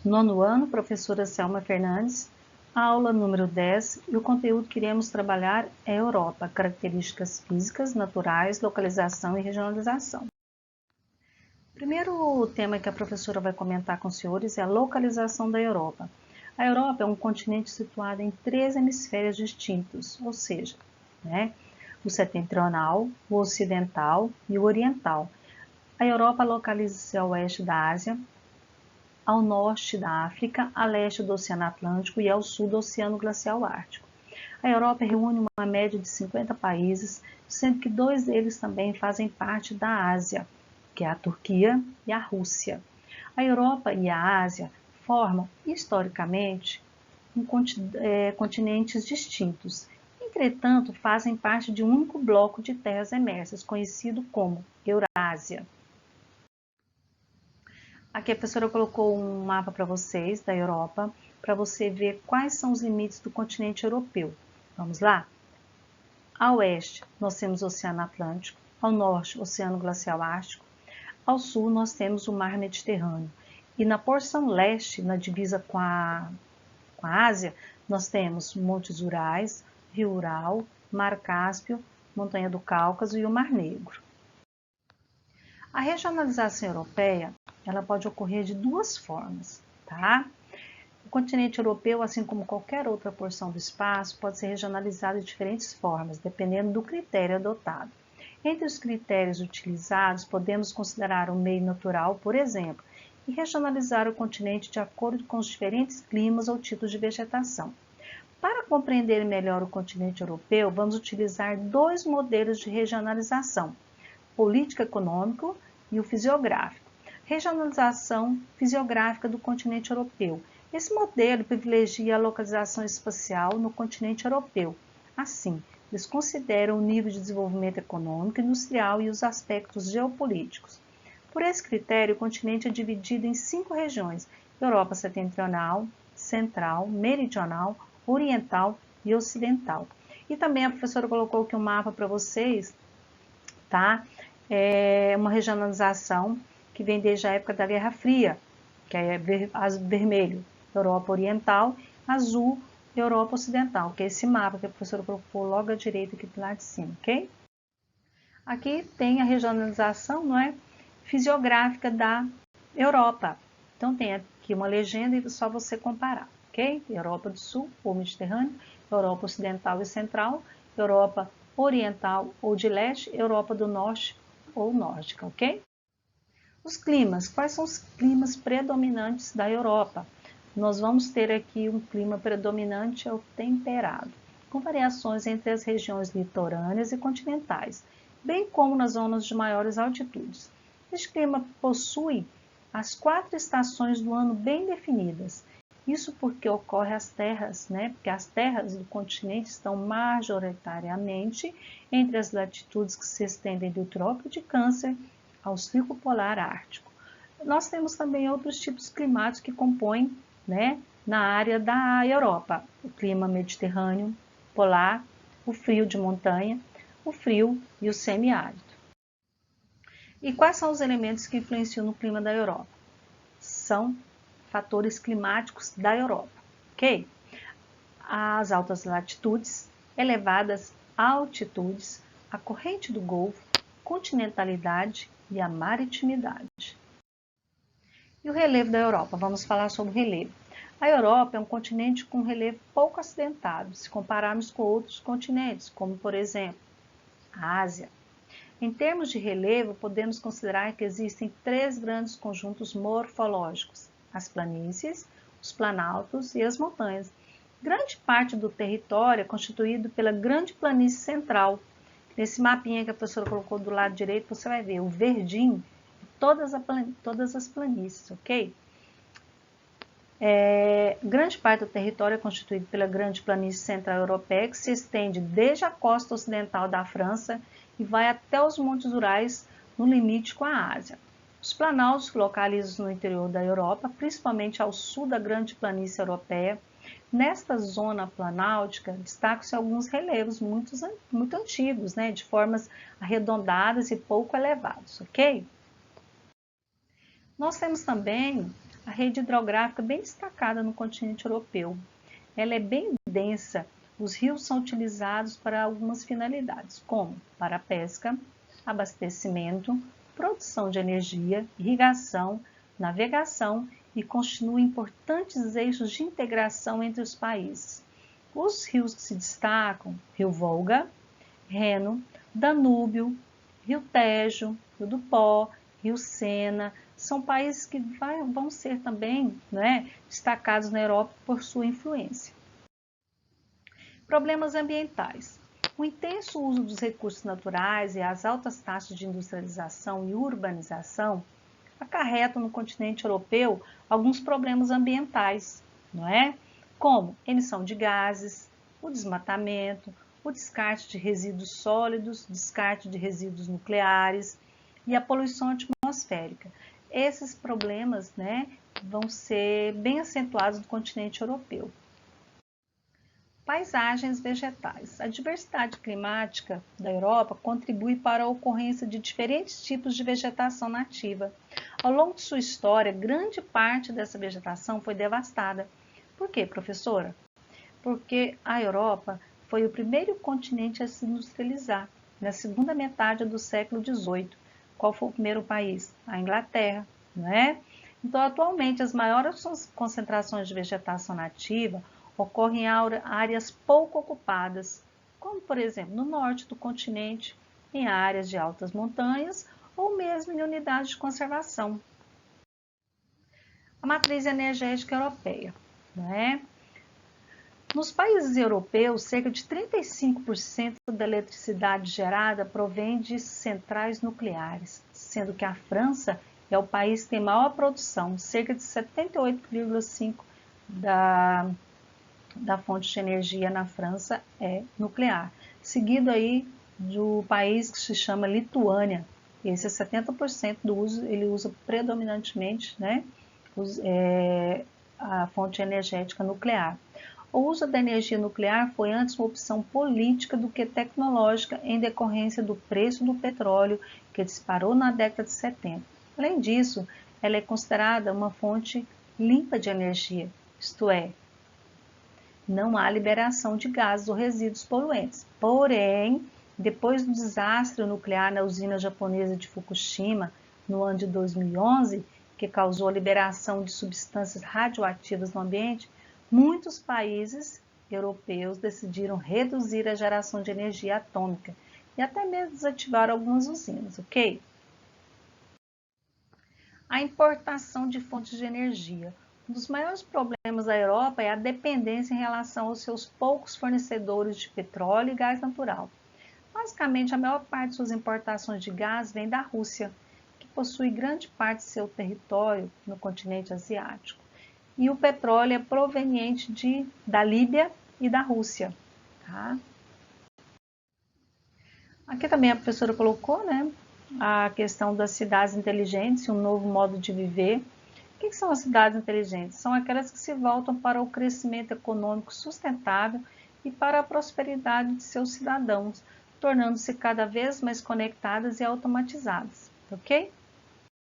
Nono ano, professora Selma Fernandes, aula número 10, e o conteúdo que iremos trabalhar é Europa, características físicas, naturais, localização e regionalização. O primeiro tema que a professora vai comentar com os senhores é a localização da Europa. A Europa é um continente situado em 3 hemisférios distintos, ou seja, o setentrional, o ocidental e o oriental. A Europa localiza-se ao oeste da Ásia, ao norte da África, a leste do Oceano Atlântico e ao sul do Oceano Glacial Ártico. A Europa reúne uma média de 50 países, sendo que 2 deles também fazem parte da Ásia, que é a Turquia e a Rússia. A Europa e a Ásia formam, historicamente, continentes distintos. Entretanto, fazem parte de um único bloco de terras emersas, conhecido como Eurásia. Aqui a professora colocou um mapa para vocês da Europa, para você ver quais são os limites do continente europeu. Vamos lá? A oeste, nós temos o Oceano Atlântico, ao norte, o Oceano Glacial Ártico, ao sul, nós temos o Mar Mediterrâneo. E na porção leste, na divisa com a Ásia, nós temos Montes Urais, Rio Ural, Mar Cáspio, Montanha do Cáucaso e o Mar Negro. A regionalização europeia, ela pode ocorrer de 2 formas, tá? O continente europeu, assim como qualquer outra porção do espaço, pode ser regionalizado de diferentes formas, dependendo do critério adotado. Entre os critérios utilizados, podemos considerar o meio natural, por exemplo, e regionalizar o continente de acordo com os diferentes climas ou tipos de vegetação. Para compreender melhor o continente europeu, vamos utilizar 2 modelos de regionalização: político-econômico e o fisiográfico. Regionalização fisiográfica do continente europeu. Esse modelo privilegia a localização espacial no continente europeu. Assim, eles consideram o nível de desenvolvimento econômico, industrial e os aspectos geopolíticos. Por esse critério, o continente é dividido em 5 regiões: Europa setentrional, central, meridional, oriental e ocidental. E também a professora colocou aqui um mapa para vocês, tá? É uma regionalização que vem desde a época da Guerra Fria, que é vermelho, Europa Oriental, azul, Europa Ocidental, que é esse mapa que a professora colocou logo à direita aqui do lado de cima, ok? Aqui tem a regionalização, não é, fisiográfica da Europa. Então tem aqui uma legenda e só você comparar, ok? Europa do Sul ou Mediterrâneo, Europa Ocidental e Central, Europa Oriental ou de Leste, Europa do Norte ou Nórdica, ok? Os climas, quais são os climas predominantes da Europa? Nós vamos ter aqui um clima predominante, é o temperado, com variações entre as regiões litorâneas e continentais, bem como nas zonas de maiores altitudes. Este clima possui as 4 estações do ano bem definidas. Isso porque ocorre as terras, porque as terras do continente estão majoritariamente entre as latitudes que se estendem do Trópico de Câncer ao Círculo Polar Ártico. Nós temos também outros tipos climáticos que compõem, na área da Europa: o clima mediterrâneo, polar, o frio de montanha, o frio e o semiárido. E quais são os elementos que influenciam no clima da Europa? São fatores climáticos da Europa, ok? As altas latitudes, elevadas altitudes, a corrente do Golfo, continentalidade e a maritimidade. E o relevo da Europa? Vamos falar sobre o relevo. A Europa é um continente com relevo pouco acidentado, se compararmos com outros continentes, como por exemplo, a Ásia. Em termos de relevo, podemos considerar que existem 3 grandes conjuntos morfológicos: as planícies, os planaltos e as montanhas. Grande parte do território é constituído pela Grande Planície Central. Nesse mapinha que a professora colocou do lado direito, você vai ver o verdinho de todas as planícies, ok? Grande parte do território é constituído pela Grande Planície Central Europeia, que se estende desde a costa ocidental da França e vai até os Montes Urais, no limite com a Ásia. Os planaltos localizam no interior da Europa, principalmente ao sul da Grande Planície Europeia. Nesta zona planáltica, destacam-se alguns relevos muito antigos, de formas arredondadas e pouco elevados, ok? Nós temos também a rede hidrográfica bem destacada no continente europeu. Ela é bem densa. Os rios são utilizados para algumas finalidades, como para a pesca, abastecimento, produção de energia, irrigação, navegação e constituem importantes eixos de integração entre os países. Os rios que se destacam, Rio Volga, Reno, Danúbio, Rio Tejo, Rio do Pó, Rio Sena, são países que vão ser também, né, destacados na Europa por sua influência. Problemas ambientais. O intenso uso dos recursos naturais e as altas taxas de industrialização e urbanização acarretam no continente europeu alguns problemas ambientais, não é? Como emissão de gases, o desmatamento, o descarte de resíduos sólidos, descarte de resíduos nucleares e a poluição atmosférica. Esses problemas, né, vão ser bem acentuados no continente europeu. Paisagens vegetais. A diversidade climática da Europa contribui para a ocorrência de diferentes tipos de vegetação nativa. Ao longo de sua história, grande parte dessa vegetação foi devastada. Por quê, professora? Porque a Europa foi o primeiro continente a se industrializar, na segunda metade do século XVIII. Qual foi o primeiro país? A Inglaterra, não é? Então, atualmente, as maiores concentrações de vegetação nativa ocorrem em áreas pouco ocupadas, como, por exemplo, no norte do continente, em áreas de altas montanhas ou mesmo em unidades de conservação. A matriz energética europeia, né? Nos países europeus, cerca de 35% da eletricidade gerada provém de centrais nucleares, sendo que a França é o país que tem maior produção, cerca de 78,5% da fonte de energia na França é nuclear, seguido aí do país que se chama Lituânia. Esse é 70% do uso, ele usa predominantemente, né, a fonte energética nuclear. O uso da energia nuclear foi antes uma opção política do que tecnológica em decorrência do preço do petróleo, que disparou na década de 70. Além disso, ela é considerada uma fonte limpa de energia, isto é, não há liberação de gases ou resíduos poluentes. Porém, depois do desastre nuclear na usina japonesa de Fukushima, no ano de 2011, que causou a liberação de substâncias radioativas no ambiente, muitos países europeus decidiram reduzir a geração de energia atômica e até mesmo desativar algumas usinas, ok? A importação de fontes de energia. Um dos maiores problemas da Europa é a dependência em relação aos seus poucos fornecedores de petróleo e gás natural. Basicamente, a maior parte de suas importações de gás vem da Rússia, que possui grande parte de seu território no continente asiático. E o petróleo é proveniente da Líbia e da Rússia. Tá? Aqui também a professora colocou, né, a questão das cidades inteligentes, um novo modo de viver. O que são as cidades inteligentes? São aquelas que se voltam para o crescimento econômico sustentável e para a prosperidade de seus cidadãos, tornando-se cada vez mais conectadas e automatizadas, ok?